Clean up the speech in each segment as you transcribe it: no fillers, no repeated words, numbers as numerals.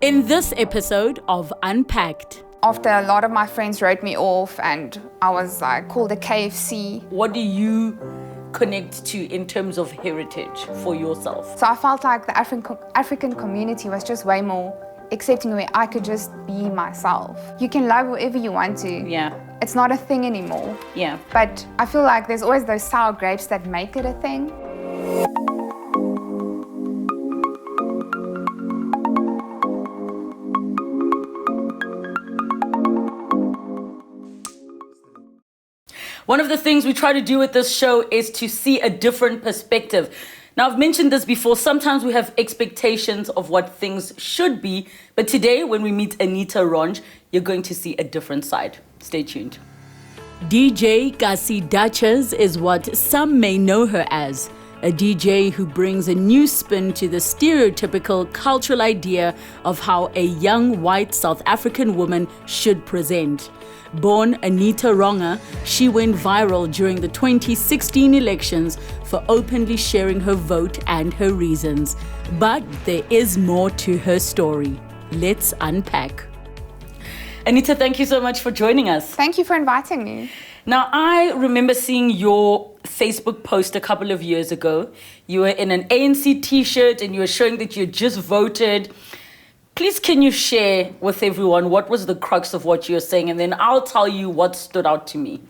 In this episode of Unpacked. After a lot of my friends wrote me off and I was called a KFC. What do you connect to in terms of heritage for yourself? So I felt like the African community was just way more accepting, where I could just be myself. You can love whoever you want to. Yeah. It's not a thing anymore. Yeah. But I feel like there's always those sour grapes that make it a thing. One of the things we try to do with this show is to see a different perspective. Now, I've mentioned this before. Sometimes we have expectations of what things should be. But today, when we meet Anita Ronge, you're going to see a different side. Stay tuned. DJ Kasi Duchess is what some may know her as. A DJ who brings a new spin to the stereotypical cultural idea of how a young white South African woman should present. Born Anita Ronge, she went viral during the 2016 elections for openly sharing her vote and her reasons. But there is more to her story. Let's unpack. Anita, thank you so much for joining us. Thank you for inviting me. Now, I remember seeing your Facebook post a couple of years ago. You were in an ANC t-shirt and you were showing that you had just voted. Please, can you share with everyone what was the crux of what you were saying? And then I'll tell you what stood out to me.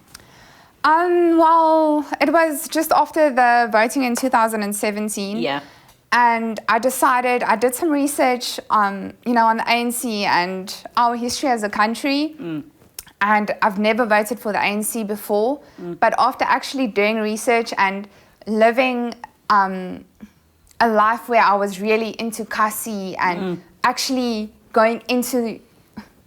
Well, it was just after the voting in 2017. Yeah. And I decided, I did some research on the ANC and our history as a country. And I've never voted for the ANC before. But after actually doing research and living a life where I was really into Kasi and actually going into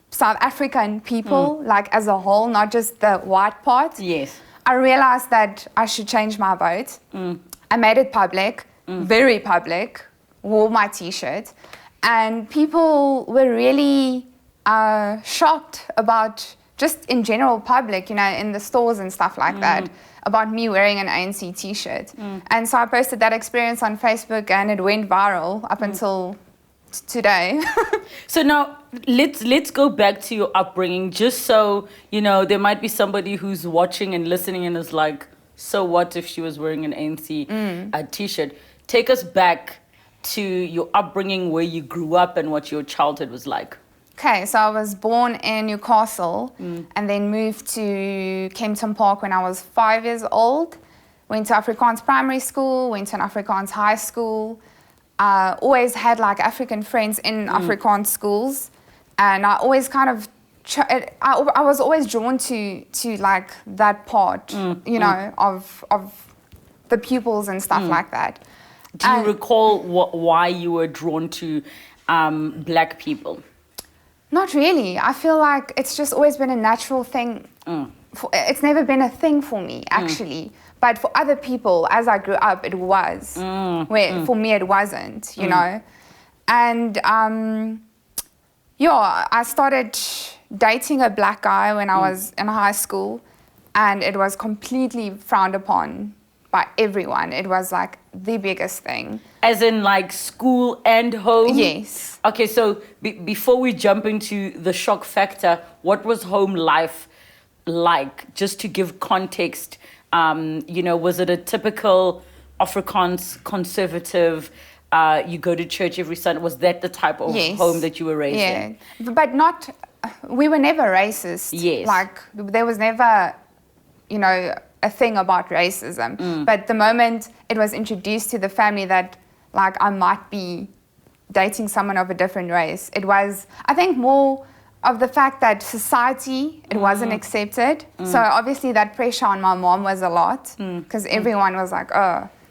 South African people, like as a whole, not just the white part. Yes. I realized that I should change my vote. I made it public, very public, wore my t-shirt. And people were really shocked about, just in general public, in the stores and stuff like that, about me wearing an ANC t-shirt. And so I posted that experience on Facebook and it went viral up until today. So now let's go back to your upbringing, just so there might be somebody who's watching and listening and is like, so what if she was wearing an ANC t-shirt? Take us back to your upbringing, where you grew up and what your childhood was like. Okay, so I was born in Newcastle and then moved to Kempton Park when I was 5 years old. Went to Afrikaans primary school, went to an Afrikaans high school. Always had African friends in Afrikaans schools, and I always kind of I was always drawn to that part, of the pupils and stuff like that. Do you recall why you were drawn to black people? Not really. I feel like it's just always been a natural thing. It's never been a thing for me, actually. But for other people, as I grew up, it was. For me, it wasn't, And, I started dating a black guy when I was in high school. And it was completely frowned upon by everyone. It was the biggest thing. As in school and home? Yes. Okay, so before we jump into the shock factor, what was home life like? Just to give context, was it a typical Afrikaans conservative, you go to church every Sunday? Was that the type of home that you were raised in? Yeah, but we were never racist. Yes. There was never, a thing about racism. But the moment it was introduced to the family that, I might be dating someone of a different race, it was, I think, more of the fact that society, it wasn't accepted. So obviously that pressure on my mom was a lot, because everyone was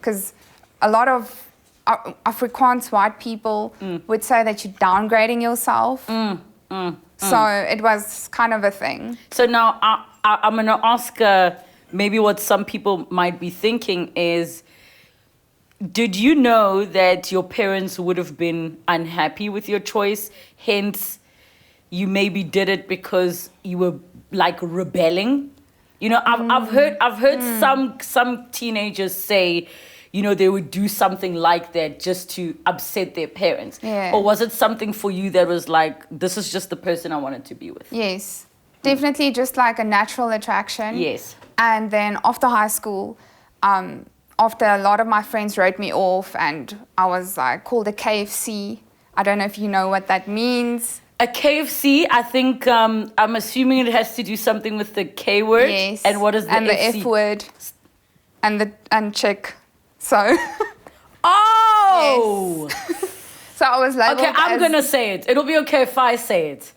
because a lot of Afrikaans white people would say that you're downgrading yourself. So it was kind of a thing. So now I'm going to ask maybe what some people might be thinking is, did you know that your parents would have been unhappy with your choice? Hence, you maybe did it because you were rebelling. I've heard some teenagers say, they would do something like that just to upset their parents? Yeah. Or was it something for you that was like, this is just the person I wanted to be with? Yes, definitely just like a natural attraction. Yes. And then after high school, after a lot of my friends wrote me off and I was like called a KFC. I don't know if you know what that means. A KFC, I think, I'm assuming it has to do something with the K word. Yes. And what is the And the FC? F word. And chick. So. Oh! Yes. So I was labeled Okay, I'm going to say it. It'll be okay if I say it.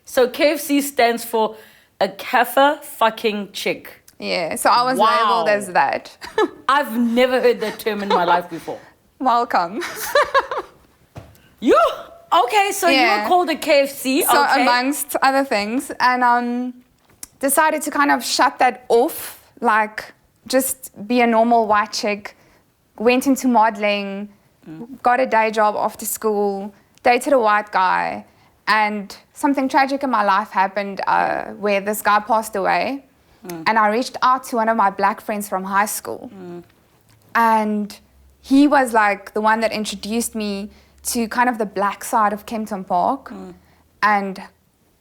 So KFC stands for a kaffa fucking chick. Yeah, so I was Wow. labeled as that. I've never heard that term in my life before. Welcome. You? Okay, so you Yeah. were called a KFC. So okay. amongst other things, and decided to kind of shut that off, like just be a normal white chick. Went into modeling, got a day job after school, dated a white guy, and something tragic in my life happened where this guy passed away, and I reached out to one of my black friends from high school, and he was like the one that introduced me to kind of the black side of Kempton Park, and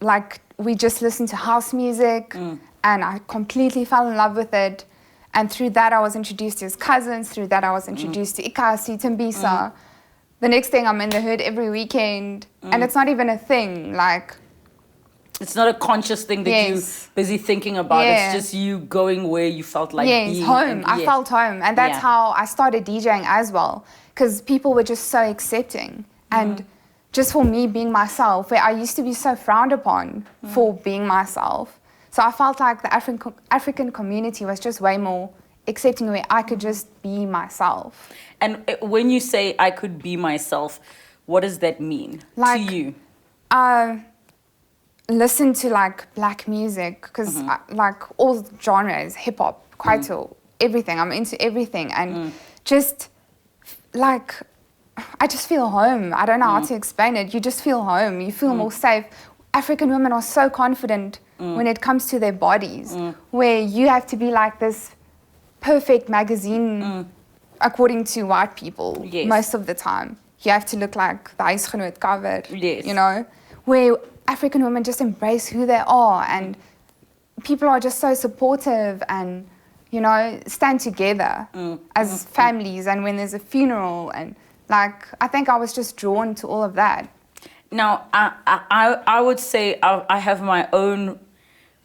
like we just listened to house music, and I completely fell in love with it. And through that, I was introduced to his cousins. Through that, I was introduced to Ikasi, Tembisa. The next thing, I'm in the hood every weekend, and it's not even a thing. Like, it's not a conscious thing that Yes. you're busy thinking about. Yeah. It's just you going where you felt like yes, being. home. and- I yes. felt home, and that's Yeah. how I started DJing as well, because people were just so accepting, and just for me being myself, where I used to be so frowned upon for being myself. So I felt like the African community was just way more accepting, where I could just be myself. And when you say I could be myself, what does that mean Like, to you? Listen to like black music, because like all genres, hip hop, kwaito, everything. I'm into everything, and just like I just feel home. I don't know how to explain it. You just feel home. You feel more safe. African women are so confident when it comes to their bodies, where you have to be like this perfect magazine, according to white people, Yes. most of the time. You have to look like the huisgenoot cover, Yes. you know, where African women just embrace who they are, and people are just so supportive and, you know, stand together as families, and when there's a funeral, and like, I think I was just drawn to all of that. Now, I would say I have my own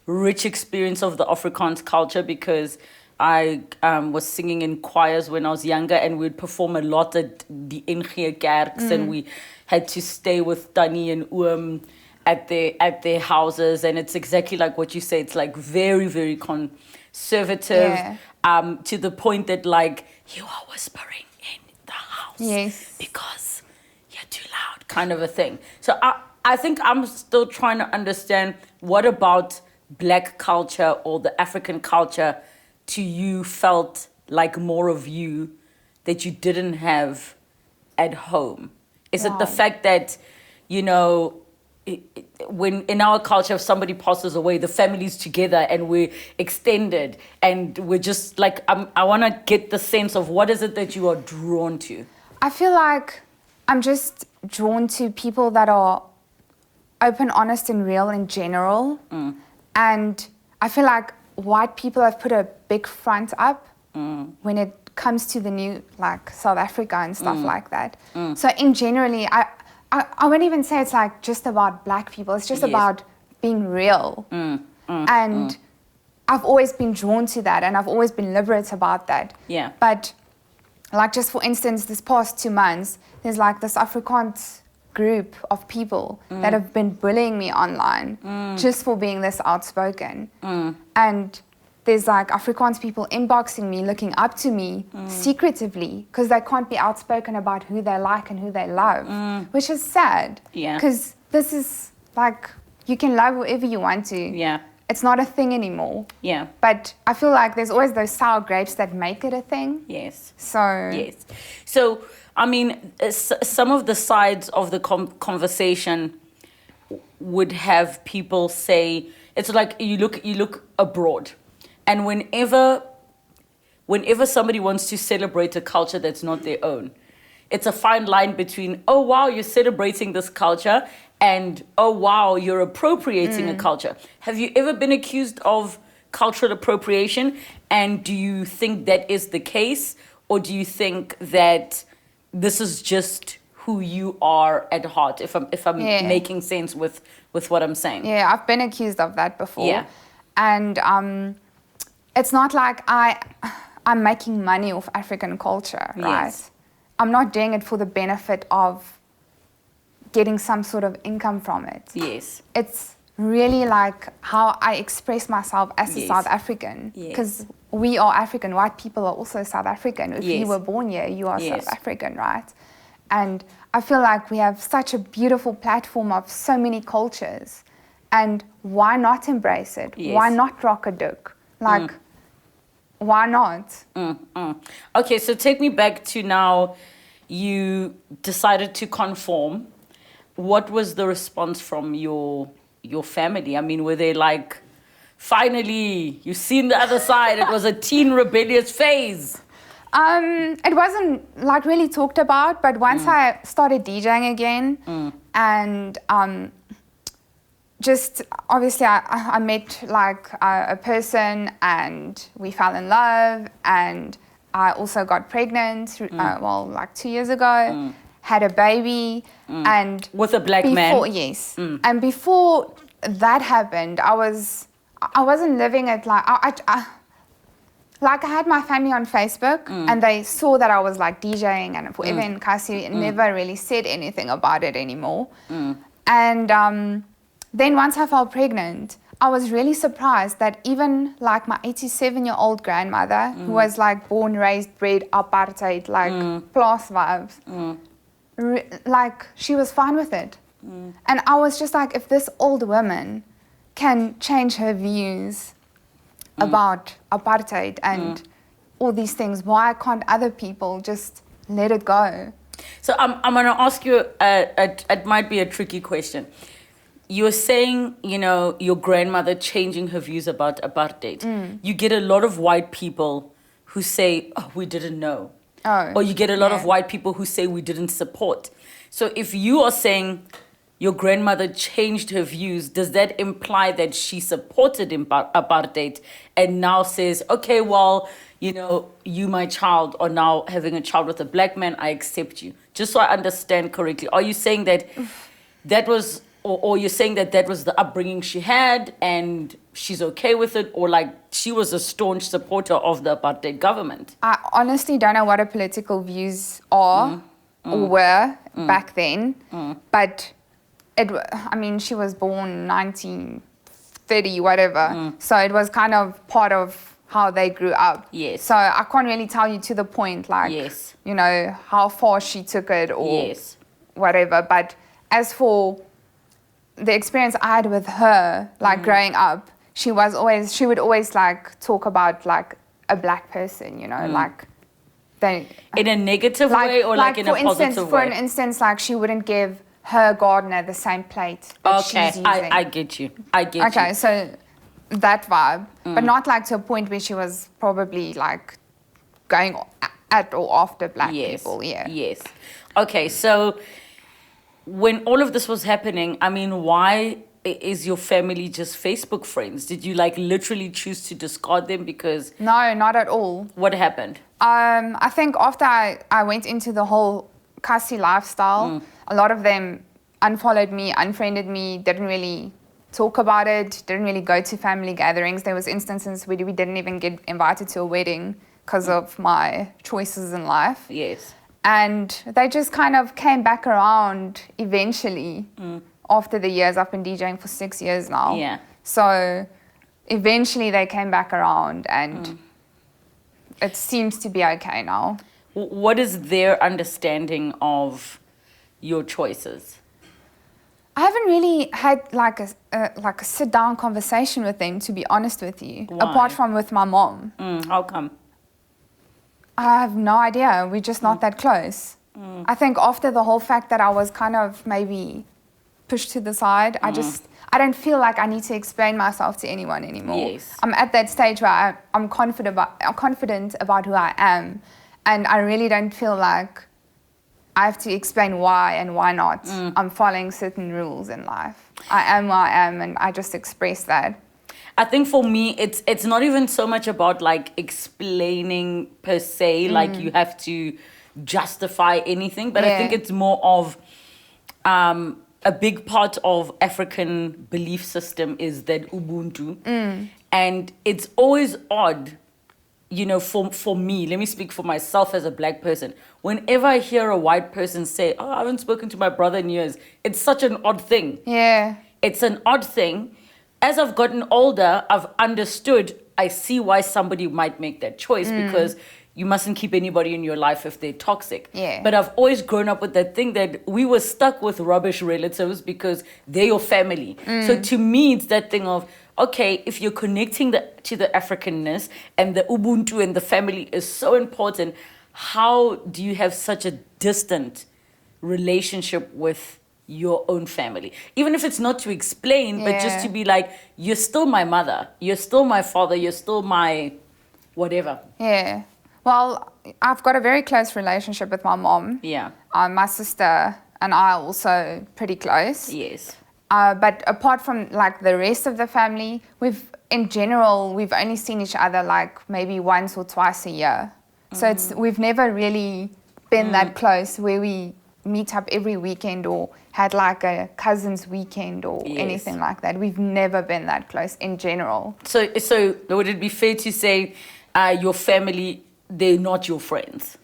rich experience of the Afrikaans culture, because I was singing in choirs when I was younger, and we'd perform a lot at the NG Kerks, and we had to stay with Tannie and Oom at their houses, and it's exactly like what you say. It's like very, very conservative, to the point that like you are whispering in the house Yes. because you're too loud, kind of a thing. So I think I'm still trying to understand, what about black culture or the African culture to you felt like more of you that you didn't have at home? Is it the Wow. fact that, you know, when in our culture, if somebody passes away, the family's together and we're extended, and we're just like, I want to get the sense of what is it that you are drawn to? I feel like I'm just drawn to people that are open, honest, and real in general. And I feel like white people have put a big front up when it comes to the new, like, South Africa and stuff like that. So in generally, I wouldn't even say it's like just about black people. It's just Yes. about being real. And I've always been drawn to that, and I've always been liberate about that. Yeah. But like, just for instance, this past 2 months, there's like this Afrikaans group of people that have been bullying me online just for being this outspoken. And there's like Afrikaans people inboxing me, looking up to me secretively, because they can't be outspoken about who they like and who they love, which is sad. Yeah. Because this is like, you can love whoever you want to. Yeah. It's not a thing anymore. Yeah. But I feel like there's always those sour grapes that make it a thing. Yes. So Yes. So, I mean, some of the sides of the conversation would have people say, it's like you look abroad, and whenever whenever somebody wants to celebrate a culture that's not their own, it's a fine line between, oh, wow, you're celebrating this culture, and, oh, wow, you're appropriating a culture. Have you ever been accused of cultural appropriation? And do you think that is the case? Or do you think that this is just who you are at heart, if I'm making sense with what I'm saying? Yeah, I've been accused of that before. Yeah. And it's not like I'm making money off African culture, right? Yes. I'm not doing it for the benefit of getting some sort of income from it. Yes. It's really like how I express myself as a Yes. South African. Yes. Because we are African. White people are also South African. If Yes. you were born here, you are Yes. South African, right? And I feel like we have such a beautiful platform of so many cultures. And why not embrace it? Yes. Why not rock a duck? Like, why not? Okay, so take me back to now you decided to conform. What was the response from your family? I mean, were they like, finally, you've seen the other side, it was a teen rebellious phase? It wasn't like really talked about, but once I started DJing again and just obviously I met like a person and we fell in love, and I also got pregnant, like 2 years ago, had a baby. And with a black man? Yes. And before that happened, I wasn't living it like, I had my family on Facebook and they saw that I was like DJing and forever in Kasi and never really said anything about it anymore. And then once I fell pregnant, I was really surprised that even like my 87-year-old grandmother, who was like born, raised, bred, apartheid, like plus vibes, like she was fine with it. And I was just like, if this old woman can change her views about apartheid and all these things, why can't other people just let it go? So I'm going to ask you, it might be a tricky question. You're saying, your grandmother changing her views about apartheid. You get a lot of white people who say, oh, we didn't know. Oh, or you get a lot of white people who say we didn't support. So if you are saying your grandmother changed her views, does that imply that she supported apartheid and now says, okay, well, you, my child, are now having a child with a black man, I accept you? Just so I understand correctly. Are you saying that that was, or you're saying that that was the upbringing she had and she's okay with it, or like she was a staunch supporter of the apartheid government? I honestly don't know what her political views are or were back then, but she was born 1930, whatever. So it was kind of part of how they grew up. Yes. So I can't really tell you to the point, like, yes. How far she took it or whatever. But as for the experience I had with her, like growing up, she would always like talk about like a black person, like they in a negative way or like in a positive way? For instance, like she wouldn't give her gardener the same plate that she's using. I get you. Okay, so that vibe, but not like to a point where she was probably like going at or after black people. Yeah. Yes. Okay, so when all of this was happening, I mean, why is your family just Facebook friends? Did you like literally choose to discard them because... No, not at all. What happened? I think after I went into the whole Kasi lifestyle, a lot of them unfollowed me, unfriended me, didn't really talk about it, didn't really go to family gatherings. There was instances where we didn't even get invited to a wedding because of my choices in life. Yes. And they just kind of came back around eventually after the years. I've been DJing for 6 years now. Yeah. So eventually they came back around and it seems to be okay now. What is their understanding of your choices? I haven't really had like a sit-down conversation with them, to be honest with you. Why? Apart from with my mom. How come? I have no idea. We're just not that close. I think after the whole fact that I was kind of maybe pushed to the side, I I don't feel like I need to explain myself to anyone anymore. Yes. I'm at that stage where I'm confident about who I am, and I really don't feel like I have to explain why and why not. I'm following certain rules in life. I am who I am, and I just express that. I think for me, it's not even so much about like explaining per se, like you have to justify anything, but I think it's more of a big part of African belief system is that Ubuntu, and it's always odd. You know, for me, let me speak for myself as a black person. Whenever I hear a white person say, "Oh, I haven't spoken to my brother in years," it's such an odd thing. Yeah. It's an odd thing. As I've gotten older, I've understood, I see why somebody might make that choice because you mustn't keep anybody in your life if they're toxic. Yeah. But I've always grown up with that thing that we were stuck with rubbish relatives because they're your family. So to me, it's that thing of, okay, if you're connecting to the Africanness and the Ubuntu and the family is so important, how do you have such a distant relationship with your own family? Even if it's not to explain, but just to be like, you're still my mother, you're still my father, you're still my whatever. Yeah. Well, I've got a very close relationship with my mom. Yeah. My sister and I are also pretty close. Yes. But apart from like the rest of the family, we've only seen each other like maybe once or twice a year. So we've never really been that close where we meet up every weekend or had like a cousin's weekend or anything like that. We've never been that close in general. So would it be fair to say your family, they're not your friends?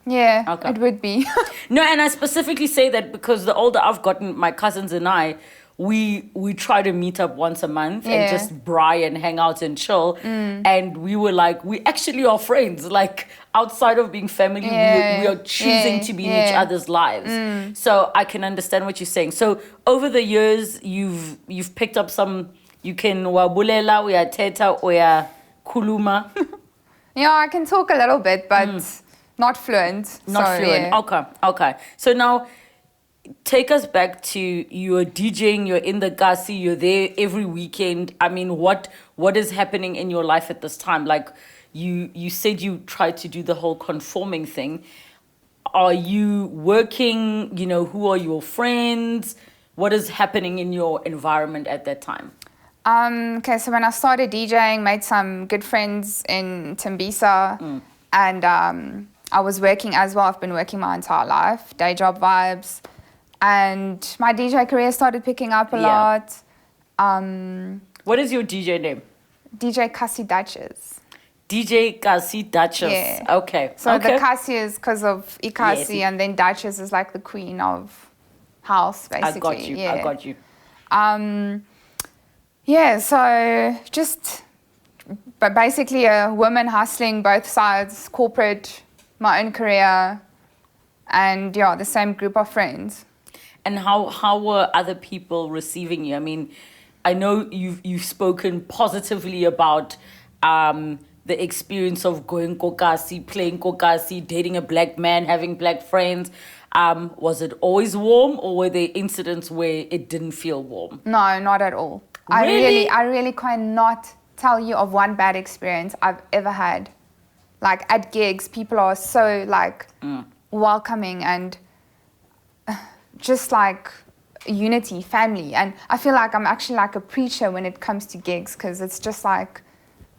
Yeah, Okay. it would be. No, and I specifically say that because the older I've gotten, my cousins and I, we try to meet up once a month and just braai and hang out and chill. And we were like, we actually are friends. Like outside of being family, we are choosing to be in each other's lives. So I can understand what you're saying. So over the years, you've picked up some. You can wabulela, uyathetha, uyakhuluma. Yeah, I can talk a little bit, but not fluent. Not fluent. Yeah. Okay. So now, take us back to you're DJing, you're in the Kasi, you're there every weekend. I mean, what is happening in your life at this time? Like, you said you tried to do the whole conforming thing. Are you working? You know, who are your friends? What is happening in your environment at that time? Okay, so when I started DJing, made some good friends in Tembisa, and I was working as well. I've been working my entire life, day job vibes, and my DJ career started picking up a lot. What is your DJ name? DJ Kasi Duchess. DJ Kasi Duchess. Yeah. Okay. So the Kasi is because of Ikasi, Yes. and then Duchess is like the queen of house, basically. I got you. Yeah, so just but basically a woman hustling both sides, corporate, my own career, and the same group of friends. And how were other people receiving you? I mean, I know you've spoken positively about the experience of going kokasi, playing kokasi, dating a black man, having black friends. Was it always warm, or were there incidents where it didn't feel warm? No, not at all. Really? I really cannot tell you of one bad experience I've ever had. Like at gigs, people are so like welcoming and just like unity, family. And I feel like I'm actually like a preacher when it comes to gigs because it's just like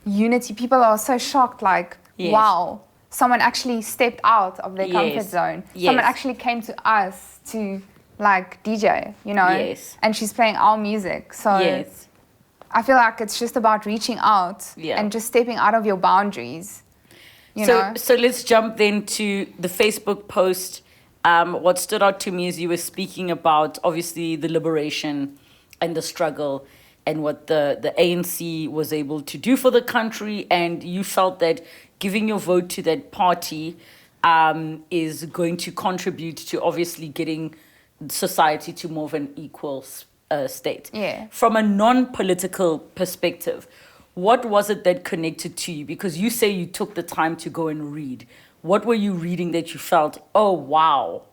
unity. People are so shocked, like, wow, someone actually stepped out of their comfort zone. Someone actually came to us to like DJ, you know? Yes. And she's playing our music. So I feel like it's just about reaching out and just stepping out of your boundaries. You know? So let's jump then to the Facebook post. What stood out to me is you were speaking about obviously the liberation and the struggle and what the ANC was able to do for the country, and you felt that giving your vote to that party is going to contribute to obviously getting society to more of an equal state. Yeah. From a non-political perspective, what was it that connected to you? Because you say you took the time to go and read. What were you reading that you felt, oh, wow?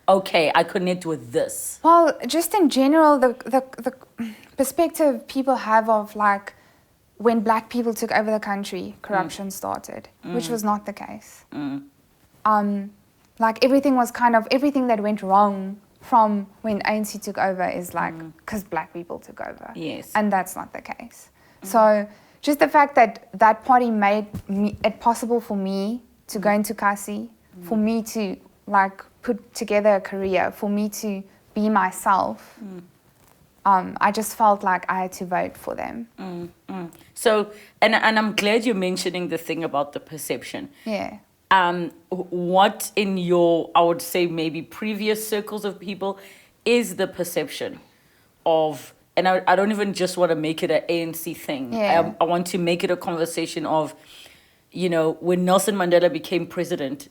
okay, I connect with this? Well, just in general, the perspective people have of like when black people took over the country, corruption started, which was not the case. Like everything that went wrong from when ANC took over is like because black people took over. Yes. And that's not the case. So just the fact that that party made it possible for me to go into Kasi, for me to like put together a career, for me to be myself, I just felt like I had to vote for them. So, and I'm glad you're mentioning the thing about the perception. Yeah. What in your, I would say maybe previous circles of people, is the perception of, and I don't even just want to make it an ANC thing. Yeah. I want to make it a conversation of, you know, when Nelson Mandela became president,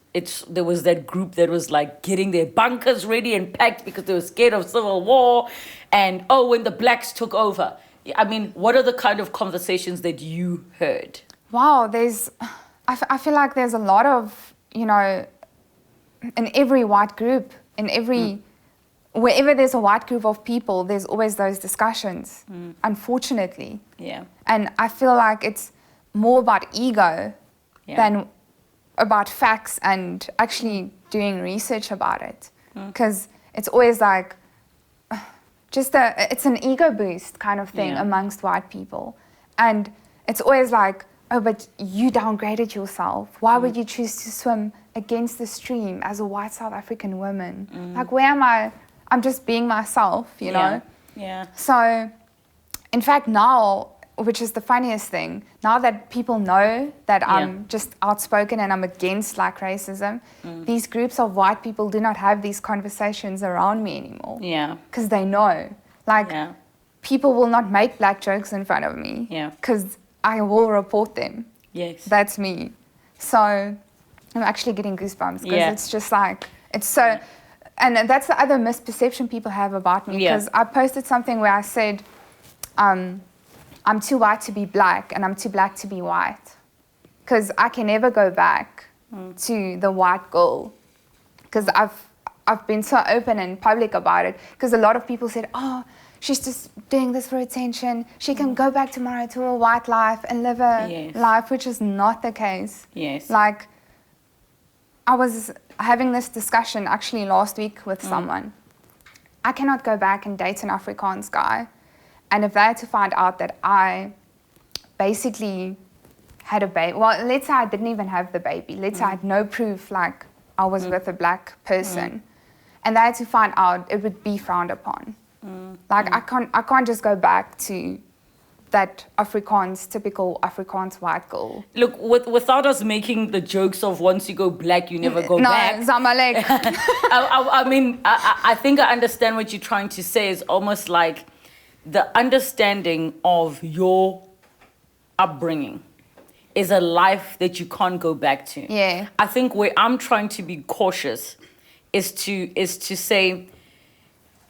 there was that group that was like getting their bunkers ready and packed because they were scared of civil war. And, when the blacks took over. I mean, what are the kind of conversations that you heard? Wow, I feel like there's a lot of, you know, in every white group, wherever there's a white group of people, there's always those discussions, unfortunately. Yeah. And I feel like it's more about ego than about facts and actually doing research about it. Because it's always like, it's an ego boost kind of thing amongst white people. And it's always like, oh, but you downgraded yourself. Why would you choose to swim against the stream as a white South African woman? Like, where am I? I'm just being myself, you know? Yeah. So, in fact, now, which is the funniest thing, now that people know that I'm just outspoken and I'm against like racism, these groups of white people do not have these conversations around me anymore. Yeah. Because they know. Like, people will not make black jokes in front of me. Yeah. Because I will report them. Yes. That's me. So I'm actually getting goosebumps because it's just like, it's so, and that's the other misperception people have about me. Because I posted something where I said, I'm too white to be black and I'm too black to be white. Because I can never go back to the white girl. Because I've been so open and public about it. Because a lot of people said, oh, she's just doing this for attention. She can go back tomorrow to a white life and live a life, which is not the case. Yes. Like, I was having this discussion actually last week with someone. I cannot go back and date an Afrikaans guy. And if they had to find out that I basically had a baby, well, let's say I didn't even have the baby. Let's say I had no proof, like, I was with a black person. And they had to find out, it would be frowned upon. Like, I can't just go back to that typical Afrikaans white girl. Look, without us making the jokes of once you go black, you never go back. No, Zamalek. I mean, I think I understand what you're trying to say is almost like the understanding of your upbringing is a life that you can't go back to. Yeah. I think where I'm trying to be cautious is to say,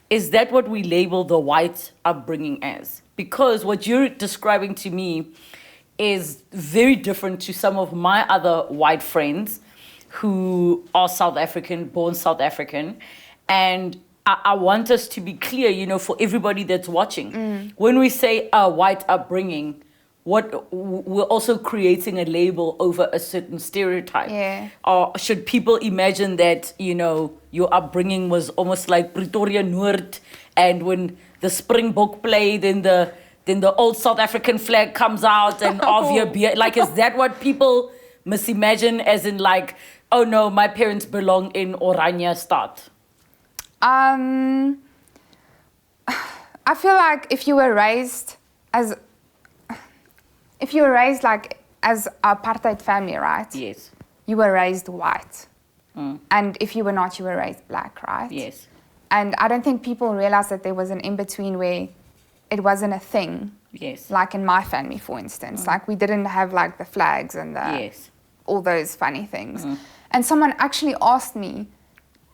is that what we label the white upbringing as? Because what you're describing to me is very different to some of my other white friends who are South African, born South African. And I want us to be clear, you know, for everybody that's watching. When we say a white upbringing, we're also creating a label over a certain stereotype. Yeah. Or should people imagine that, you know, your upbringing was almost like Pretoria Noord, and when the Springbok play, then the old South African flag comes out and of your beer. Like, is that what people must imagine as in like, oh no, my parents belong in Oranje Stad? I feel like if you were raised like as a apartheid family, right? Yes. You were raised white. And if you were not, you were raised black, right? Yes. And I don't think people realize that there was an in-between where it wasn't a thing. Yes. Like in my family, for instance. Like, we didn't have like the flags and all those funny things. And someone actually asked me,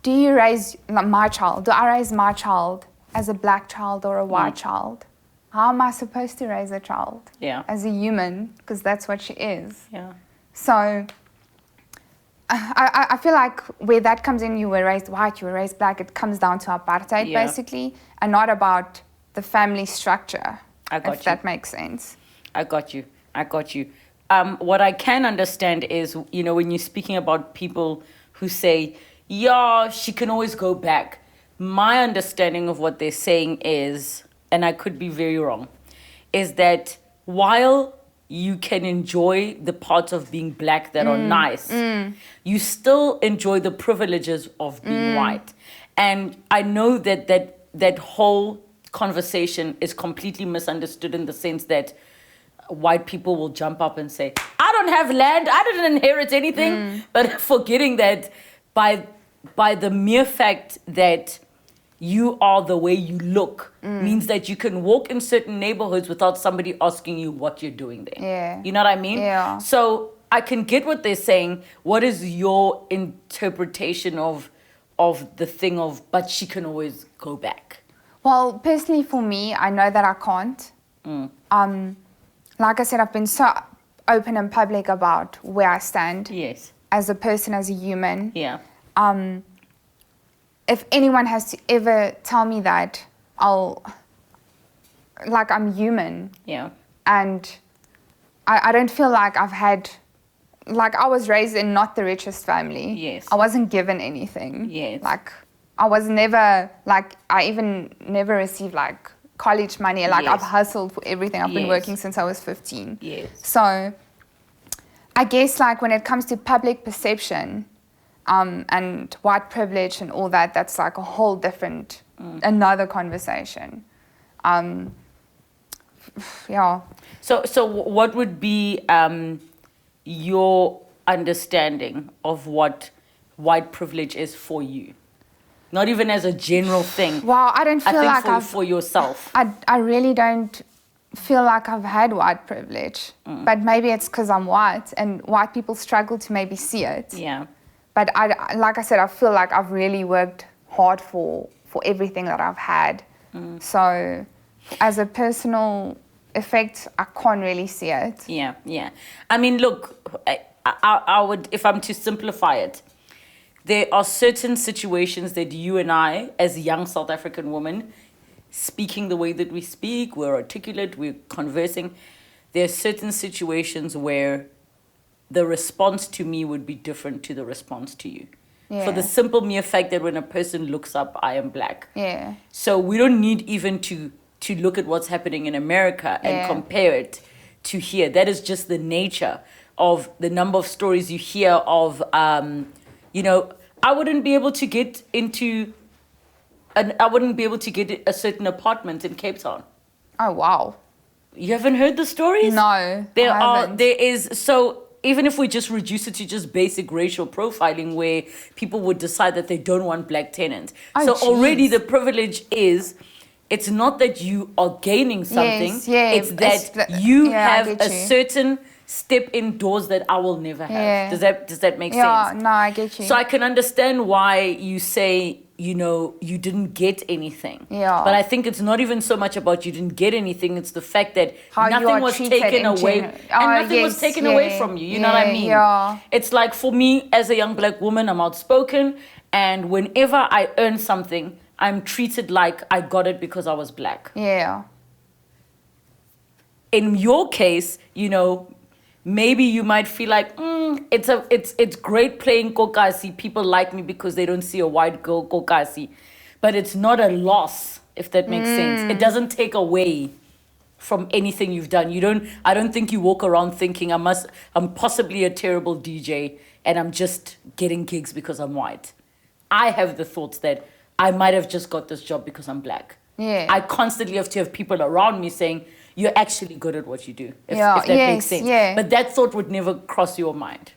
do I raise my child as a black child or a white child? How am I supposed to raise a child? Yeah. As a human, because that's what she is. Yeah. So, I feel like where that comes in, you were raised white, you were raised black, it comes down to apartheid basically, and not about the family structure, if that makes sense. I got you. What I can understand is, when you're speaking about people who say, yeah, she can always go back. My understanding of what they're saying is, and I could be very wrong, is that while you can enjoy the parts of being black that are nice, you still enjoy the privileges of being white. And I know that whole conversation is completely misunderstood in the sense that white people will jump up and say, I don't have land, I didn't inherit anything, but forgetting that by the mere fact that you are the way you look means that you can walk in certain neighborhoods without somebody asking you what you're doing there. Yeah. You know what I mean? Yeah. So I can get what they're saying. What is your interpretation of the thing of, but she can always go back? Well, personally for me, I know that I can't. Like I said, I've been so open and public about where I stand. Yes. As a person, as a human. Yeah. If anyone has to ever tell me that, I'm human. Yeah. And I don't feel like I've had, I was raised in not the richest family. Yes. I wasn't given anything. Yes. I was never, I even never received, college money. Yes. I've hustled for everything. I've been Yes. working since I was 15. Yes. So I guess, when it comes to public perception, and white privilege and all that, that's a whole different, another conversation. Yeah. So what would be your understanding of what white privilege is for you? Not even as a general thing. Well, I don't feel for yourself. I really don't feel like I've had white privilege. But maybe it's because I'm white and white people struggle to maybe see it. Yeah. But like I said, I feel like I've really worked hard for everything that I've had. So as a personal effect, I can't really see it. Yeah, yeah. I mean, look, I would, if I'm to simplify it, there are certain situations that you and I, as young South African women, speaking the way that we speak, we're articulate, we're conversing, there are certain situations where the response to me would be different to the response to you. Yeah. For the simple mere fact that when a person looks up, I am black. Yeah. So we don't need even to look at what's happening in America and compare it to here. That is just the nature of the number of stories you hear of, I wouldn't be able to get a certain apartment in Cape Town. Oh, wow. You haven't heard the stories? No, There is, so even if we just reduce it to just basic racial profiling where people would decide that they don't want black tenants. Oh, so already the privilege is, it's not that you are gaining something, it's that you have a certain step indoors that I will never have. Does that make sense? Yeah, no, I get you. So I can understand why you say, you didn't get anything. Yeah. But I think it's not even so much about you didn't get anything, it's the fact that how nothing was taken away. And nothing was taken away from you. You know what I mean? Yeah. It's like for me, as a young black woman, I'm outspoken, and whenever I earn something, I'm treated like I got it because I was black. Yeah. In your case, maybe you might feel like, it's great playing kokasi. People like me because they don't see a white girl kokasi. But it's not a loss, if that makes sense. It doesn't take away from anything you've done. I don't think you walk around thinking I'm possibly a terrible DJ and I'm just getting gigs because I'm white. I have the thoughts that I might have just got this job because I'm black. Yeah. I constantly have to have people around me saying, you're actually good at what you do, if that makes sense. Yeah. But that thought would never cross your mind.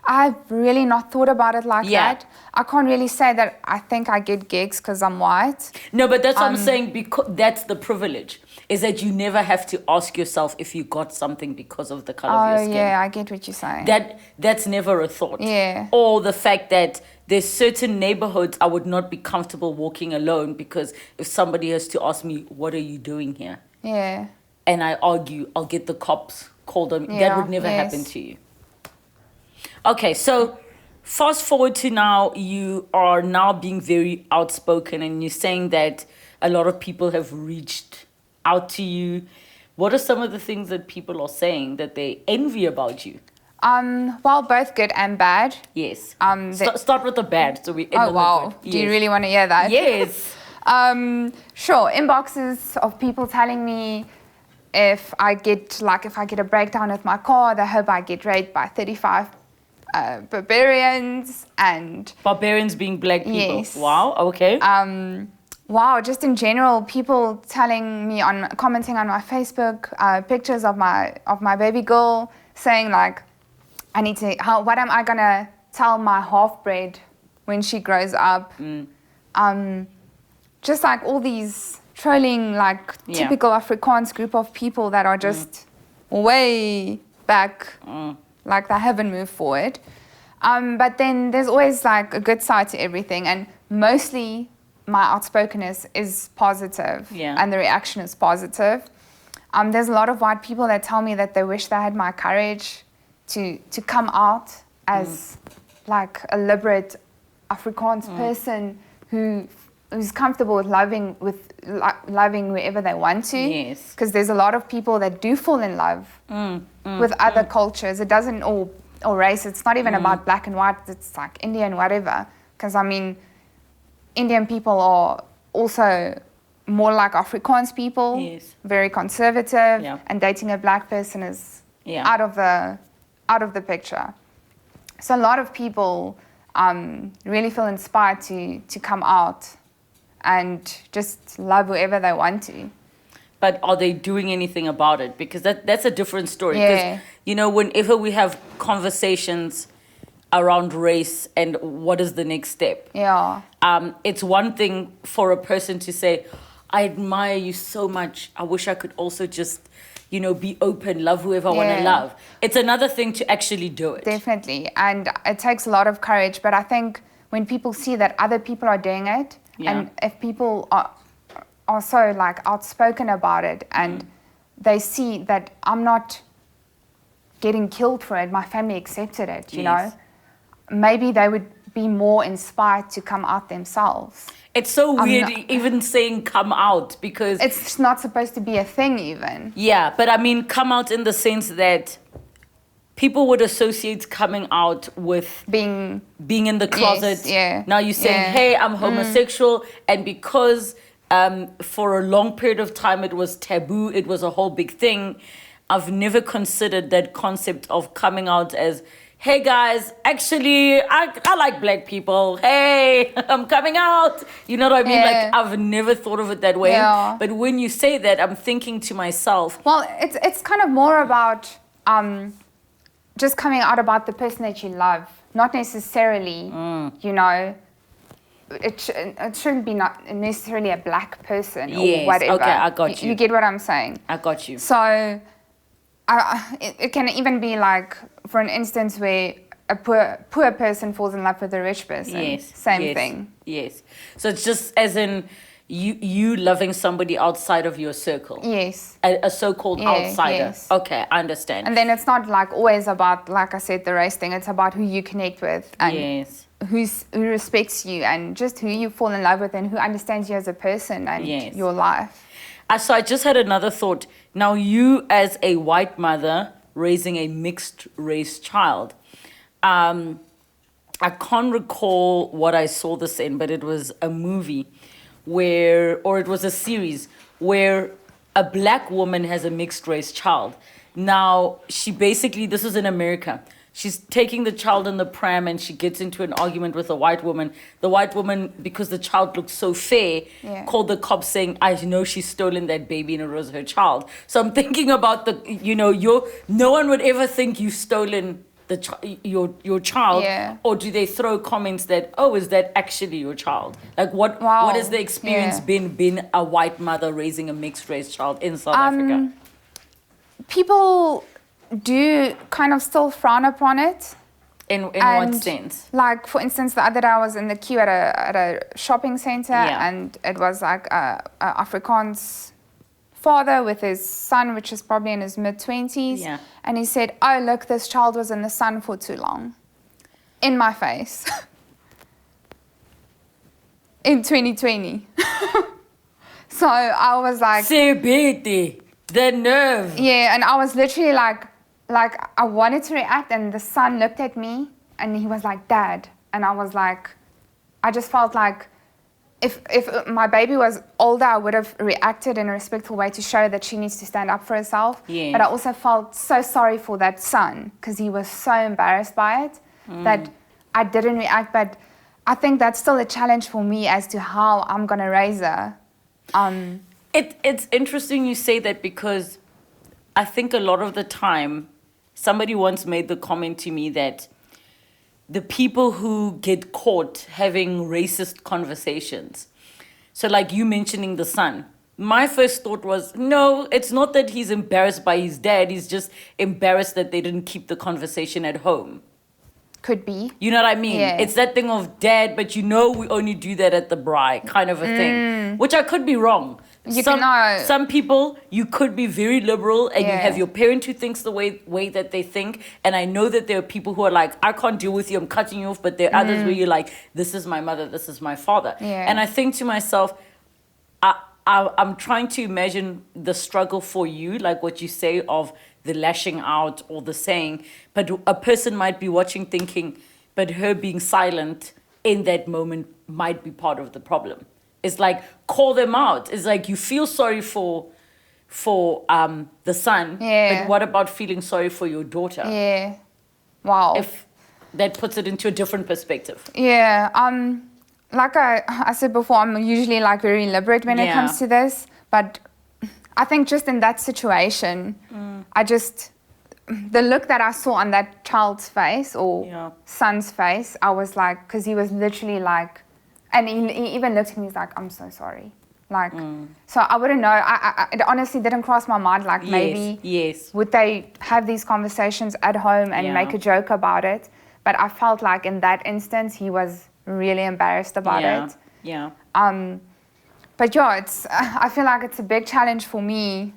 I've really not thought about it like that. I can't really say that I think I get gigs because I'm white. No, but that's what I'm saying, because that's the privilege, is that you never have to ask yourself if you got something because of the color of your skin. Yeah, I get what you're saying. That's never a thought. Yeah. Or the fact that there's certain neighborhoods I would not be comfortable walking alone because if somebody has to ask me, what are you doing here? Yeah. And I argue, I'll get the cops called on me. That would never happen to you. Okay, so fast forward to now, you are now being very outspoken, and you're saying that a lot of people have reached out to you. What are some of the things that people are saying that they envy about you? Well, both good and bad. Yes. Start with the bad, so we end on Oh, the wow. good. Do you really want to hear that? Yes. Sure. Inboxes of people telling me if I get a breakdown with my car, they hope I get raped by 35 barbarians and... Barbarians being black people. Yes. Wow, okay. Wow, just in general, people telling me commenting on my Facebook, pictures of my baby girl, saying like, what am I gonna tell my half-bred when she grows up? Just like all these trolling, like typical Afrikaans group of people that are just way back, like they haven't moved forward. But then there's always like a good side to everything, and mostly my outspokenness is positive, and the reaction is positive. There's a lot of white people that tell me that they wish they had my courage to come out as like a liberate Afrikaans person who's comfortable with loving wherever they want to. Yes. Because there's a lot of people that do fall in love with other cultures. It doesn't or race. It's not even about black and white. It's like Indian, whatever. Because I mean, Indian people are also more like Afrikaans people. Yes. Very conservative. Yeah. And dating a black person is out of the picture. So a lot of people really feel inspired to come out and just love whoever they want to. But are they doing anything about it? Because that's a different story. Because, you know, whenever we have conversations around race and what is the next step, it's one thing for a person to say, I admire you so much. I wish I could also just, you know, be open, love whoever I want to love. It's another thing to actually do it. Definitely. And it takes a lot of courage. But I think when people see that other people are doing it, and if people are so like outspoken about it, and they see that I'm not getting killed for it, my family accepted it, you know, maybe they would be more inspired to come out themselves. It's so weird even saying come out, because it's not supposed to be a thing even. Yeah, but I mean come out in the sense that people would associate coming out with being in the closet. Now you're saying, hey, I'm homosexual, and because for a long period of time it was taboo, it was a whole big thing. I've never considered that concept of coming out as, hey guys, actually, I like black people. Hey, I'm coming out. You know what I mean? Like, I've never thought of it that way. But when you say that, I'm thinking to myself. Well, it's kind of more about just coming out about the person that you love. Not necessarily, you know, it shouldn't be not necessarily a black person or whatever. Okay, I got you. You get what I'm saying? I got you. So it can even be like, for an instance where a poor person falls in love with a rich person. Same thing. Yes. So it's just as in you loving somebody outside of your circle. Yes. A so-called outsider. Yes. Okay, I understand. And then it's not like always about, like I said, the race thing. It's about who you connect with and who respects you and just who you fall in love with and who understands you as a person and your life. So I just had another thought. Now you as a white mother raising a mixed race child, I can't recall what I saw this in, but it was a movie or it was a series where a black woman has a mixed race child. Now she basically, this is in America, she's taking the child in the pram and she gets into an argument with a white woman. The white woman, because the child looked so fair, called the cops saying, I know she's stolen that baby and it was her child. So I'm thinking about no one would ever think you've stolen your child, or do they throw comments that, oh, is that actually your child? Like what has the experience been a white mother raising a mixed race child in South Africa? People do kind of still frown upon it. In what sense? Like, for instance, the other day I was in the queue at a shopping center, and it was like a Afrikaans father with his son, which is probably in his mid-20s, and he said, oh, look, this child was in the sun for too long. in my face in 2020. So I was like, Sebete, the nerve. yeah, and I was literally like I wanted to react, and the son looked at me and he was like, Dad. And I was like, I just felt like if my baby was older, I would have reacted in a respectful way to show that she needs to stand up for herself. Yeah. But I also felt so sorry for that son because he was so embarrassed by it that I didn't react. But I think that's still a challenge for me as to how I'm going to raise her. It's interesting you say that, because I think a lot of the time, somebody once made the comment to me that the people who get caught having racist conversations, so like you mentioning the son, my first thought was, no, it's not that he's embarrassed by his dad, he's just embarrassed that they didn't keep the conversation at home. Could be. You know what I mean? Yeah. It's that thing of dad, but we only do that at the braai kind of a thing, which I could be wrong. Some people, you could be very liberal and you have your parent who thinks the way that they think. And I know that there are people who are like, I can't deal with you, I'm cutting you off. But there are others where you're like, this is my mother, this is my father. Yeah. And I think to myself, I'm trying to imagine the struggle for you, like what you say of the lashing out or the saying. But a person might be watching thinking, but her being silent in that moment might be part of the problem. It's like, call them out. It's like, you feel sorry for the son, but what about feeling sorry for your daughter? Yeah. Wow. If that puts it into a different perspective. Yeah. Like I said before, I'm usually like very liberate when it comes to this. But I think just in that situation, the look that I saw on that child's face or son's face, I was like, because he was literally like, and he even looked at me, he's like, I'm so sorry. Like, so I wouldn't know. It honestly didn't cross my mind, like maybe would they have these conversations at home and make a joke about it? But I felt like in that instance, he was really embarrassed about it. Yeah. But I feel like it's a big challenge for me,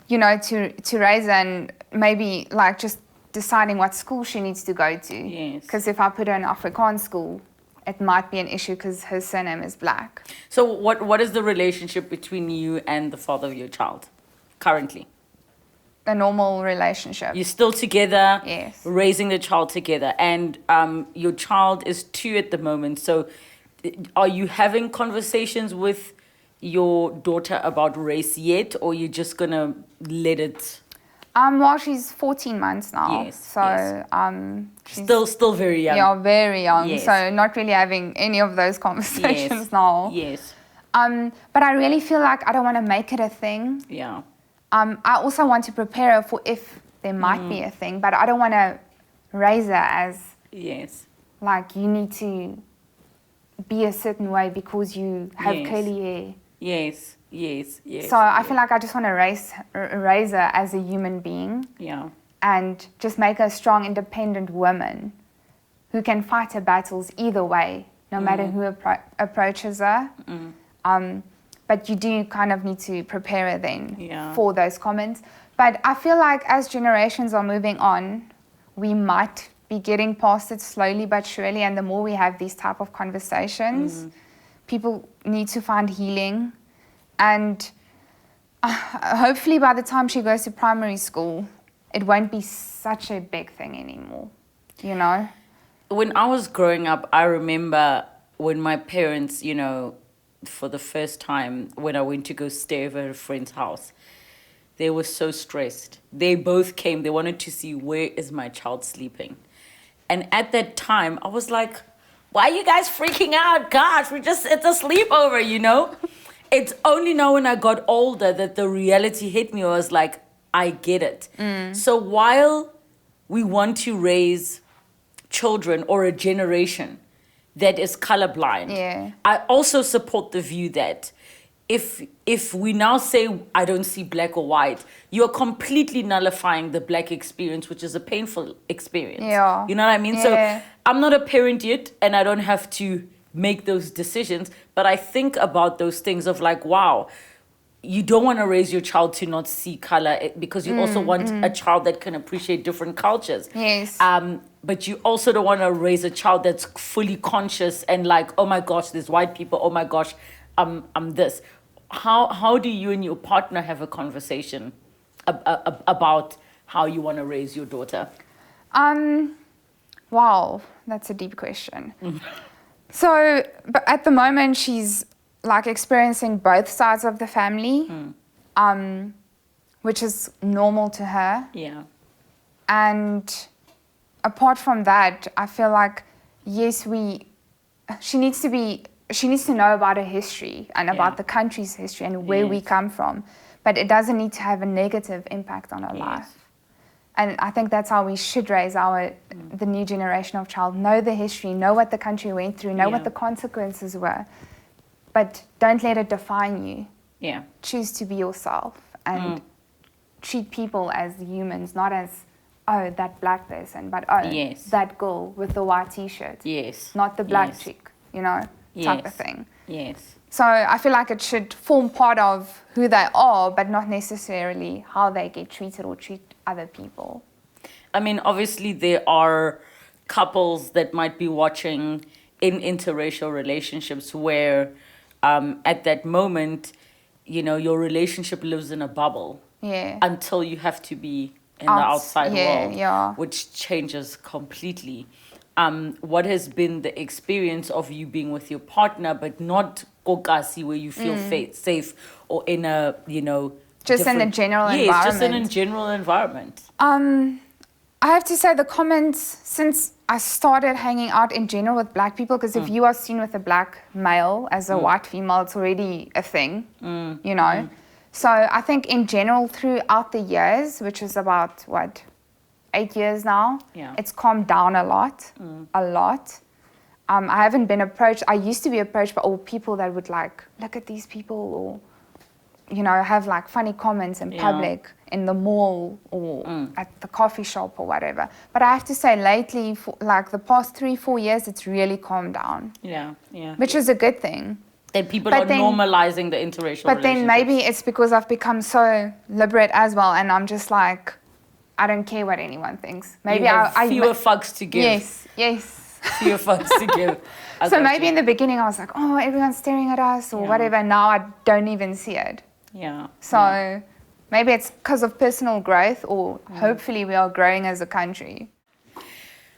to raise her, and maybe like just deciding what school she needs to go to. Yes. Because if I put her in Afrikaans school, it might be an issue because her surname is black. So what is the relationship between you and the father of your child currently? A normal relationship. You're still together, Yes. raising the child together. And your child is 2 at the moment. So are you having conversations with your daughter about race yet, or you're just going to let it... Well, she's 14 months now. Yes, so, she's still very young. Yeah, very young. Yes. So not really having any of those conversations now. Yes. But I really feel like I don't want to make it a thing. Yeah. I also want to prepare her for if there might be a thing, but I don't want to raise her as like you need to be a certain way because you have curly hair. Yes. So I feel like I just want to raise her as a human being. Yeah. And just make her a strong, independent woman who can fight her battles either way, no matter who approaches her. But you do kind of need to prepare her then for those comments. But I feel like as generations are moving on, we might be getting past it slowly but surely. And the more we have these type of conversations, people need to find healing. And hopefully by the time she goes to primary school, it won't be such a big thing anymore, When I was growing up, I remember when my parents, for the first time, when I went to go stay over at a friend's house, they were so stressed. They both came. They wanted to see, where is my child sleeping? And at that time, I was like, why are you guys freaking out? Gosh, it's a sleepover, It's only now when I got older that the reality hit me. I was like, I get it. So while we want to raise children or a generation that is colorblind, I also support the view that if we now say, I don't see black or white, you're completely nullifying the black experience, which is a painful experience. Yeah. You know what I mean? Yeah. So I'm not a parent yet, and I don't have to make those decisions, but I think about those things of like, wow, you don't want to raise your child to not see color because you also want a child that can appreciate different cultures. Yes. But you also don't want to raise a child that's fully conscious and like, oh my gosh, there's white people. Oh my gosh, I'm this. How do you and your partner have a conversation about how you want to raise your daughter? Wow, that's a deep question. So, but at the moment, she's like experiencing both sides of the family, which is normal to her. Yeah. And apart from that, I feel like, yes, she needs to know about her history and about the country's history and where we come from, but it doesn't need to have a negative impact on her life. And I think that's how we should raise the new generation of child. Know the history, know what the country went through, know what the consequences were, but don't let it define you. Yeah. Choose to be yourself and treat people as humans, not as, oh, that black person, but that girl with the white t-shirt. Yes. Not the black chick, type of thing. Yes. So I feel like it should form part of who they are, but not necessarily how they get treated or treat other people. I mean, obviously there are couples that might be watching in interracial relationships where at that moment, your relationship lives in a bubble. Yeah. Until you have to be in the outside world, which changes completely. What has been the experience of you being with your partner, but not kokasi, where you feel safe or in a, just in a general environment? Yes, just in a general environment. I have to say the comments, since I started hanging out in general with black people, because if you are seen with a black male as a white female, it's already a thing, So I think in general throughout the years, which is about, 8 years now, it's calmed down a lot. I haven't been approached. I used to be approached by all people that would like, look at these people, or, have like funny comments in public, in the mall or at the coffee shop or whatever. But I have to say lately, for like the past 3-4 years, it's really calmed down. Yeah. Which is a good thing. That people are normalizing the interracial But then maybe it's because I've become so liberate as well, and I'm just like, I don't care what anyone thinks. Maybe I fewer fucks to give. Yes. Fewer fucks to give. So maybe in the beginning I was like, oh, everyone's staring at us or whatever. Now I don't even see it. Yeah. So maybe it's because of personal growth, or hopefully we are growing as a country.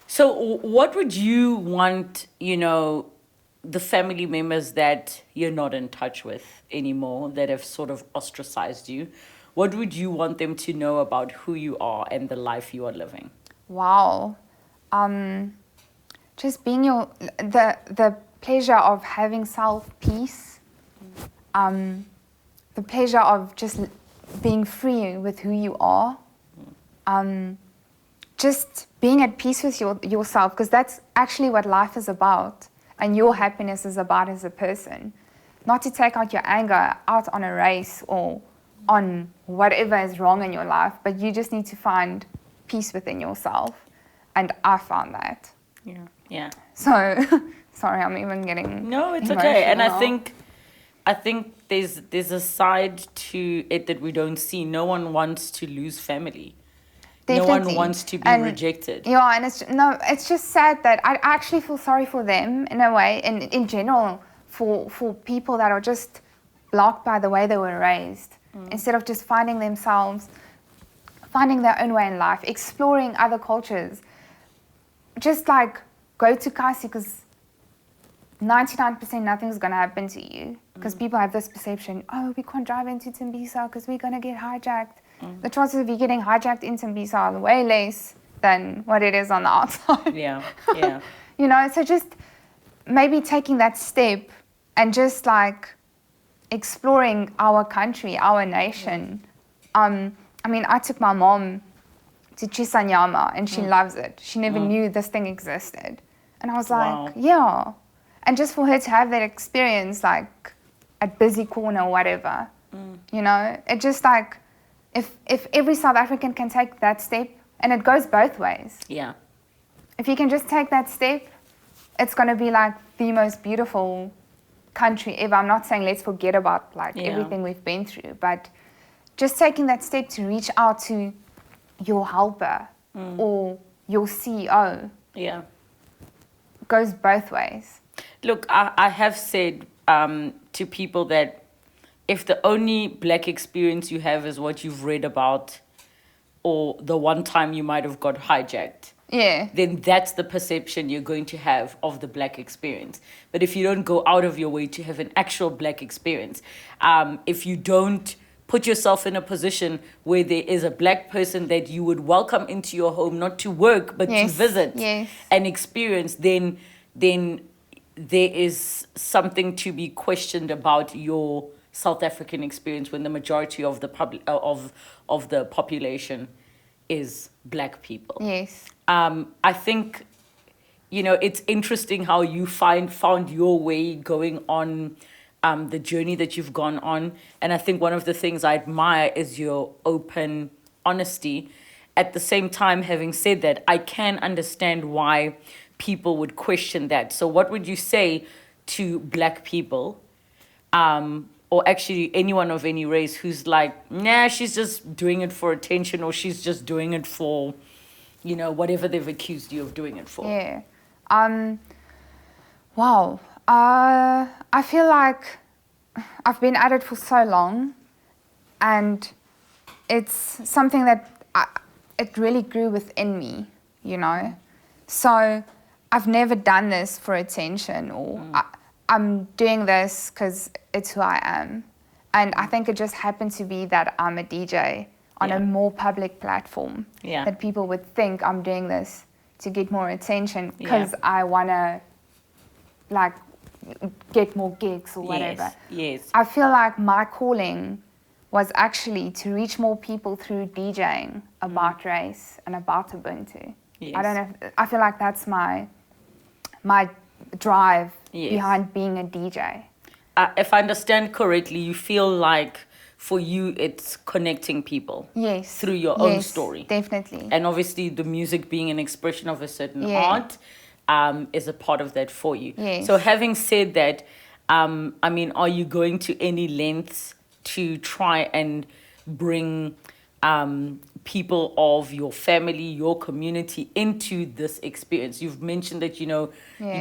So what would you want, the family members that you're not in touch with anymore, that have sort of ostracized you, what would you want them to know about who you are and the life you are living? Wow. Just being the pleasure of having self-peace, the pleasure of just being free with who you are, just being at peace with yourself, because that's actually what life is about. And your happiness is about as a person. Not to take out your anger out on a race or on whatever is wrong in your life, but you just need to find peace within yourself. And I found that. Yeah. So, sorry, I'm even getting No, it's emotional. okay. And I think there's a side to it that we don't see. No one wants to lose family. Definitely. No one wants to be rejected. Yeah, and it's just sad that I actually feel sorry for them in a way, and in general for people that are just blocked by the way they were raised, instead of just finding their own way in life, exploring other cultures. Just like go to Kasi, because 99% nothing's going to happen to you, because people have this perception, oh, we can't drive into Tembisa because we're going to get hijacked. The chances of you getting hijacked in Tembisa are way less than what it is on the outside. Yeah. So just maybe taking that step and just like exploring our country, our nation. I took my mom to Chisanyama and she loves it. She never knew this thing existed. And I was like, yeah. And just for her to have that experience, like at Busy Corner or whatever, it just like, if every South African can take that step, and it goes both ways. Yeah. If you can just take that step, it's going to be like the most beautiful country ever. I'm not saying let's forget about like everything we've been through, but just taking that step to reach out to your helper or your CEO goes both ways. Look, I have said to people that if the only Black experience you have is what you've read about or the one time you might have got hijacked, then that's the perception you're going to have of the Black experience. But if you don't go out of your way to have an actual Black experience, if you don't put yourself in a position where there is a Black person that you would welcome into your home, not to work, but to visit and experience, then there is something to be questioned about your South African experience when the majority of the of the population is Black people. Yes. I think, it's interesting how you found your way going on the journey that you've gone on. And I think one of the things I admire is your open honesty. At the same time, having said that, I can understand why people would question that. So what would you say to Black people, or actually anyone of any race who's like, nah, she's just doing it for attention, or she's just doing it for, whatever they've accused you of doing it for? Yeah. Wow. I feel like I've been at it for so long, and it's something that it really grew within me, So I've never done this for attention, or I'm doing this because it's who I am. And I think it just happened to be that I'm a DJ on a more public platform, that people would think I'm doing this to get more attention because I want to, like, get more gigs or whatever. Yes. I feel like my calling was actually to reach more people through DJing about race and about Ubuntu. Yes. I don't know. I feel like that's my drive behind being a DJ. If I understand correctly, you feel like for you it's connecting people. Yes. Through your own story. Definitely. And obviously the music being an expression of a certain art is a part of that for you. Yes. So having said that, are you going to any lengths to try and bring people of your family, your community into this experience? You've mentioned that, you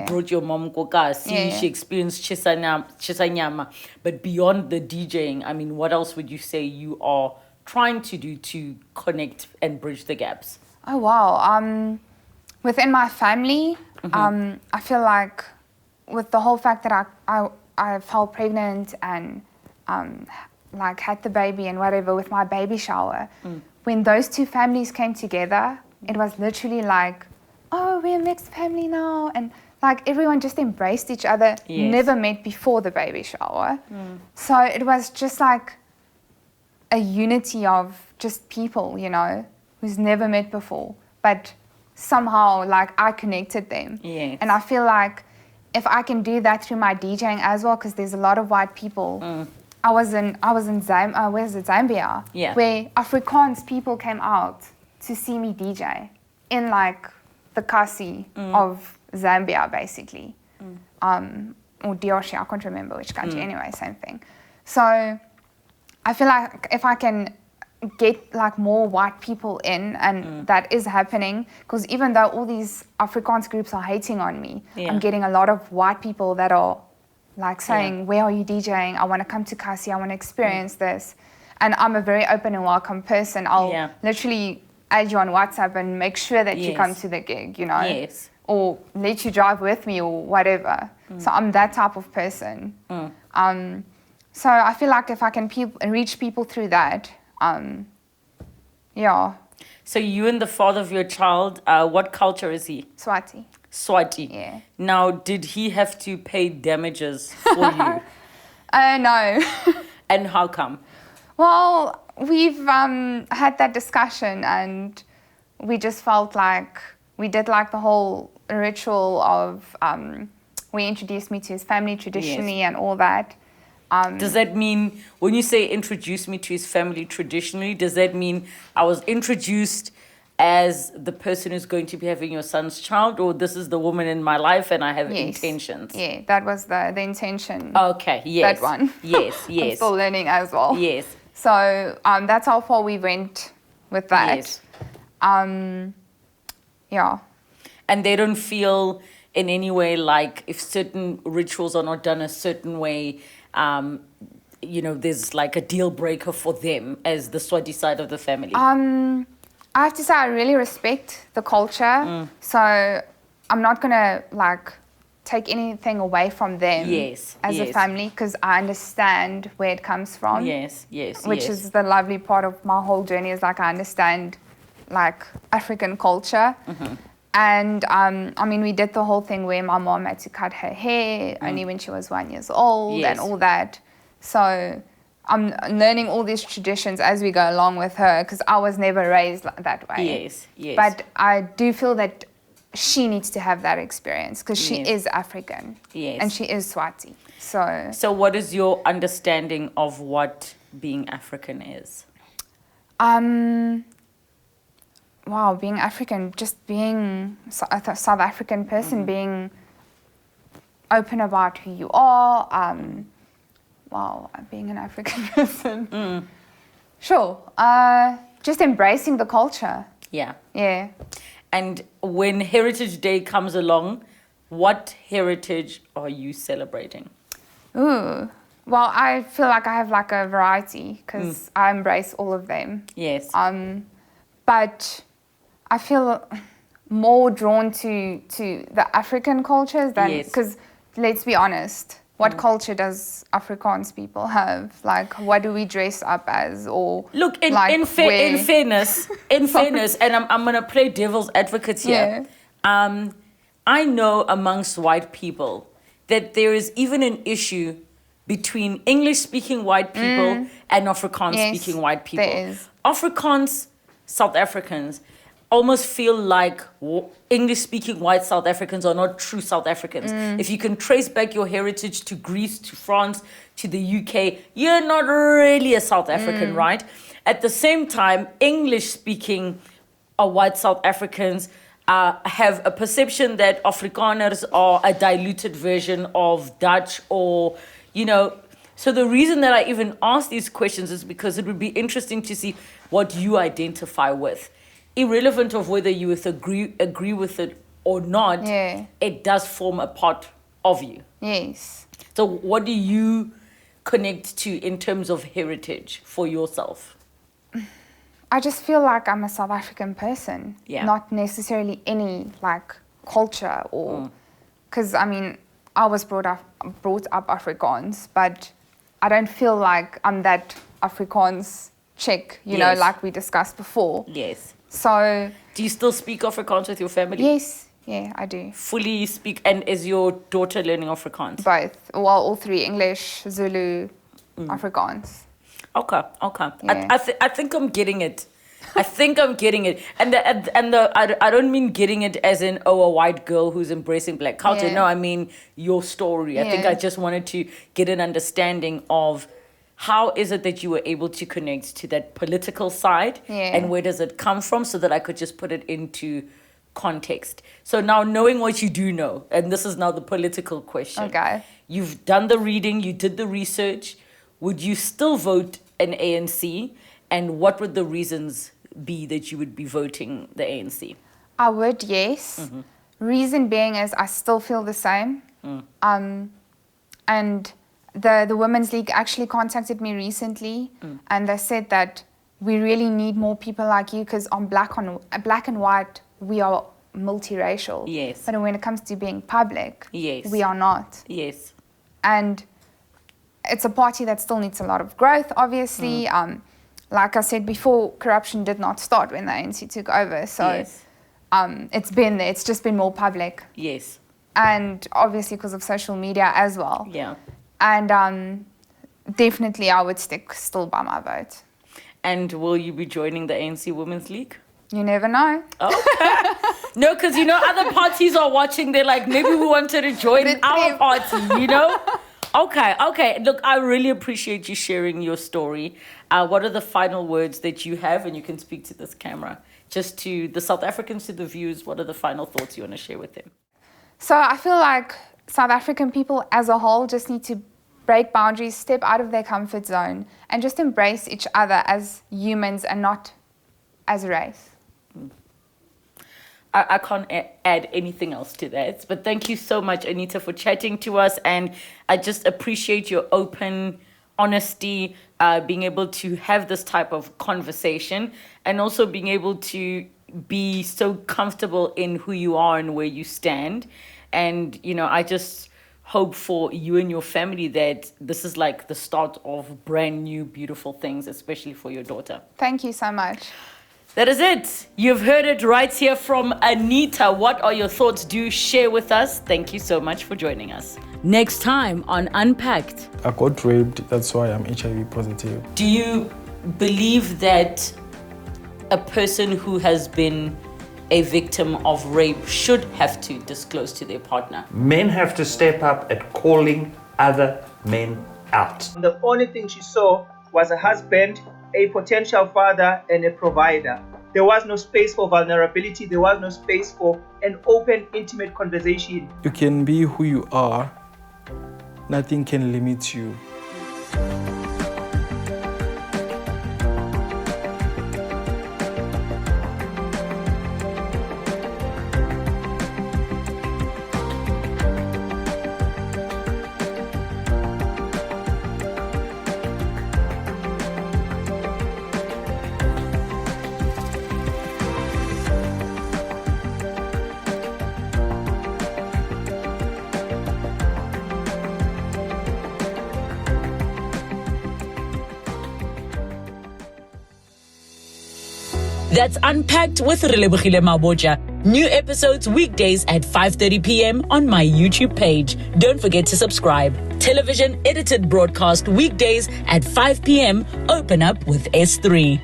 brought your mom kokasi, she experienced chisanyama, but beyond the DJing, what else would you say you are trying to do to connect and bridge the gaps? Oh, wow. Within my family, I feel like with the whole fact that I fell pregnant and had the baby and whatever with my baby shower, when those two families came together, it was literally like, oh, we're a mixed family now. And like everyone just embraced each other, never met before the baby shower. So it was just like a unity of just people, who's never met before. But somehow I connected them. Yes. And I feel like if I can do that through my DJing as well, because there's a lot of white people. I was in Zambia, where Afrikaans people came out to see me DJ in the kasi of Zambia, basically, or DRC, I can't remember which country. Anyway, same thing. So I feel like if I can get more white people in, and that is happening, because even though all these Afrikaans groups are hating on me, I'm getting a lot of white people that are saying, where are you DJing? I want to come to Kasi, I want to experience this. And I'm a very open and welcome person. I'll literally add you on WhatsApp and make sure that you come to the gig, Yes. or let you drive with me or whatever. So I'm that type of person. So I feel like if I can reach people through that, So you and the father of your child, what culture is he? Swati. Swati. Yeah. Now, did he have to pay damages for you? No. And how come? Well, we've had that discussion, and we just felt like we did the whole ritual of we introduced me to his family traditionally and all that. Does that mean, when you say introduce me to his family traditionally, does that mean I was introduced as the person who's going to be having your son's child, or this is the woman in my life and I have intentions? Yeah, that was the intention. Okay, yes. That one. Yes, yes. I'm still learning as well. Yes. So that's how far we went with that. Yes. Yeah. And they don't feel in any way like if certain rituals are not done a certain way, there's like a deal breaker for them as the Swati side of the family. I have to say I really respect the culture. So I'm not going to like take anything away from them as a family, because I understand where it comes from. Yes. Which is the lovely part of my whole journey, is like I understand like African culture. And I mean, we did the whole thing where my mom had to cut her hair only when she was 1 year old and all that. So I'm learning all these traditions as we go along with her, because I was never raised that way. Yes. But I do feel that she needs to have that experience, because she is African. And she is Swati. So what is your understanding of what being African is? Wow, being African, just being a South African person, being open about who you are. Being an African person. Sure. Just embracing the culture. Yeah. Yeah. And when Heritage Day comes along, what heritage are you celebrating? Well, I feel like I have like a variety, because I embrace all of them. Yes. But I feel more drawn to the African cultures than, because let's be honest, what culture does Afrikaans people have? Like, what do we dress up as? Or look, in fairness, and I'm gonna play devil's advocate here. I know amongst white people that there is even an issue between English-speaking white people and Afrikaans-speaking white people. There is. Afrikaans South Africans almost feel like English-speaking white South Africans are not true South Africans. If you can trace back your heritage to Greece, to France, to the UK, you're not really a South African, right? At the same time, English-speaking white South Africans have a perception that Afrikaners are a diluted version of Dutch, or, so the reason that I even ask these questions is because it would be interesting to see what you identify with. Irrelevant of whether you agree with it or not, it does form a part of you. Yes. So what do you connect to in terms of heritage for yourself? I just feel like I'm a South African person, not necessarily any like culture, or because I mean I was brought up Afrikaans, but I don't feel like I'm that Afrikaans chick, you know, like we discussed before. Yes. So do you still speak Afrikaans with your family? Yes, yeah, I do. Fully speak, and is your daughter learning Afrikaans? Both. Well, all three: English, Zulu, Afrikaans. Okay. Yeah. I think I'm getting it. And I don't mean getting it as in a white girl who's embracing black culture. Yeah. No, I mean your story. I think I just wanted to get an understanding of how is it that you were able to connect to that political side, and where does it come from, so that I could just put it into context. So now, knowing what you do know, and this is now the political question. Okay. You've done the reading, you did the research. Would you still vote an ANC? And what would the reasons be that you would be voting the ANC? I would, yes. Reason being is I still feel the same. And the Women's League actually contacted me recently, and they said that we really need more people like you, because on black and white, we are multiracial. Yes. But when it comes to being public, yes, we are not. Yes. And it's a party that still needs a lot of growth, obviously. Like I said before, corruption did not start when the ANC took over. So it's been there. It's just been more public. Yes. And obviously because of social media as well. Yeah. And definitely I would stick still by my vote. And will you be joining the ANC Women's League? You never know. Okay. No, because, other parties are watching. They're like, maybe we wanted to join our party, Okay. Look, I really appreciate you sharing your story. What are the final words that you have? And you can speak to this camera. Just to the South Africans, to the viewers, what are the final thoughts you want to share with them? So I feel like South African people as a whole just need to break boundaries, step out of their comfort zone, and just embrace each other as humans and not as a race. I can't add anything else to that. But thank you so much, Anita, for chatting to us. And I just appreciate your open honesty, being able to have this type of conversation, and also being able to be so comfortable in who you are and where you stand. And, I just hope for you and your family that this is like the start of brand new, beautiful things, especially for your daughter. Thank you so much. That is it. You've heard it right here from Anita. What are your thoughts? Do share with us. Thank you so much for joining us. Next time on Unpacked. I got raped, that's why I'm HIV positive. Do you believe that a person who has been a victim of rape should have to disclose to their partner? Men have to step up at calling other men out. The only thing she saw was a husband, a potential father, and a provider. There was no space for vulnerability. There was no space for an open, intimate conversation. You can be who you are. Nothing can limit you. That's Unpacked with Relebogile Mabotja. New episodes weekdays at 5:30 p.m. on my YouTube page. Don't forget to subscribe. Television edited broadcast weekdays at 5 p.m. Open up with S3.